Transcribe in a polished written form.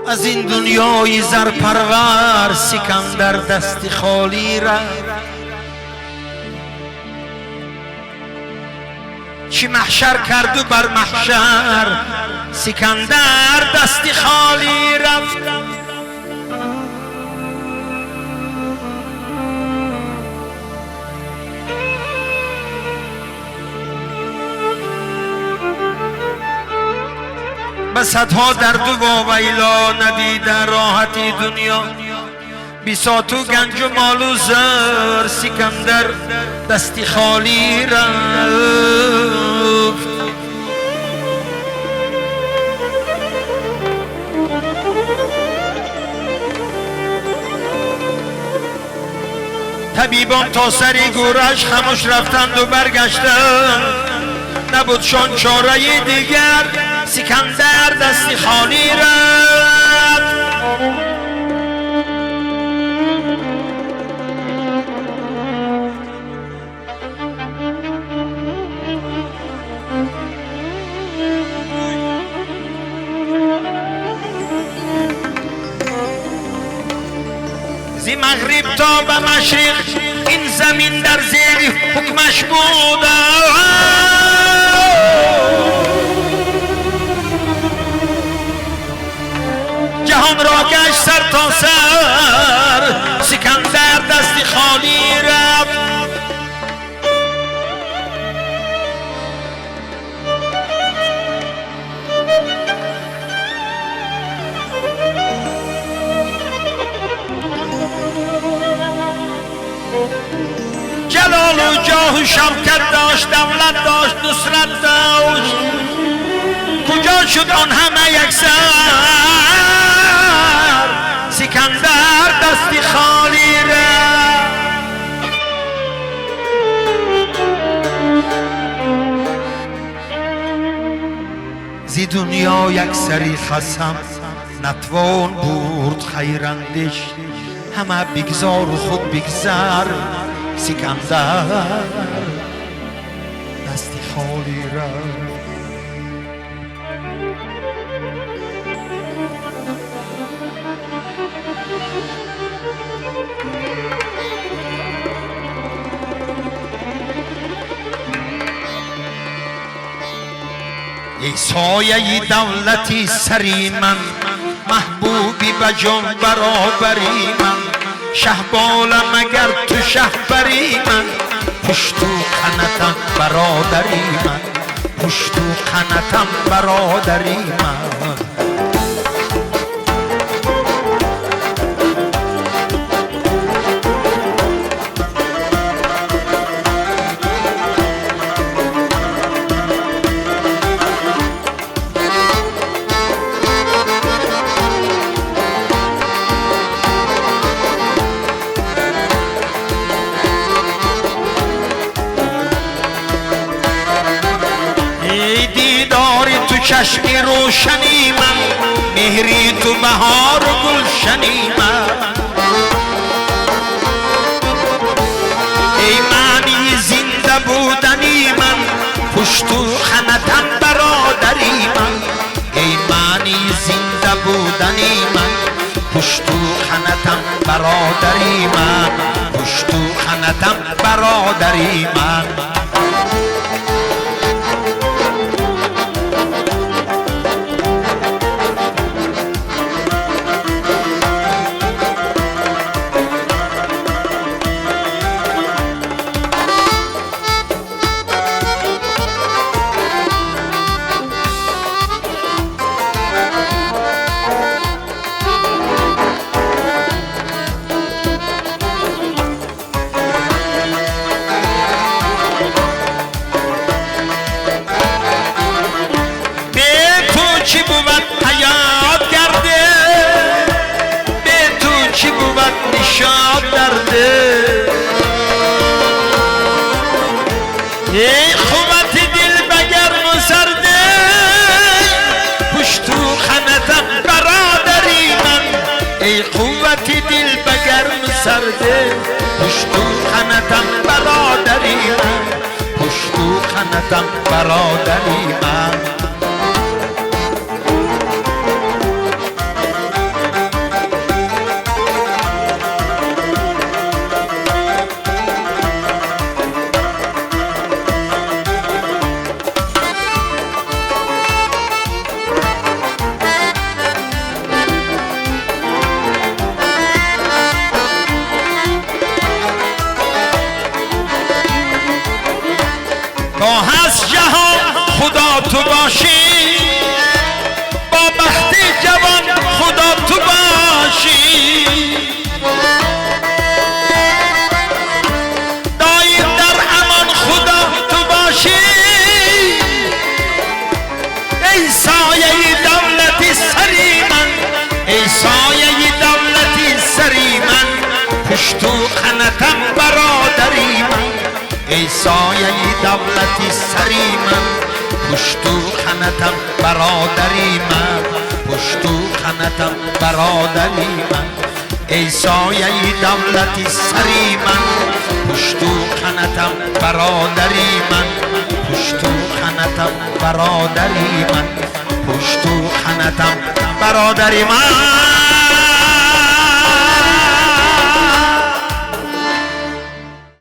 از این دنیای زرپرور سکندر دستی خالی رفت. چی محشر کرد و بر محشر سکندر دستی خالی رفت. به صدها درد و واویلا ندیده راحتی دنیا، بیسات و گنج و مال و زر سکندر دستی خالی رفت. طبیبان تا سری گورش خموش رفتند و برگشتند، نبودشان چاره دیگر سکندر دستی خالی رفت. زی مغرب تا به مشرق این زمین در زیر حکمش بود. جهان را گشت سر تا سر سکندر دستی خالی رفت. جلال و جاه و شوکت داشت، دولت داشت، نصرت داشت، کجا شد آن همه یکسر سکندر دستی خالی رفت. زی دنیا یک سری خسم نتوان برد خیراندش، همه بگذار و خود بگذر سکندر دستی خالی رفت. ای سایه دولتی سری من، محبوبی به جان برابری من، شهبالم اگر تو شهبری من، پشت و قنتم برادری من، پشت و قنتم برادری من. چشمی روشنی من، مهری تو بهار و گلشنی من، ای معنی زنده بودنی من، پشت و خنتم برادری من، ای معنی زنده بودنی من، پشت و خنتم برادری من، پشت و خنتم برادری من. چی بود حیات کرده، به تو چی بود نشاد درده، ای خوبت دل بگرم و سرده، پشت و خنتم برادری من، ای قوت دل بگرم و سرده، پشت و خنتم برادری من، پشت و خنتم برادری من. سایه دولتی سری من پشتو خنتم برادری من پشتو خنتم برادری من ای سایه دولتی سری من پشتو خنتم برادری من پشتو خنتم برادری من پشتو خنتم برادری من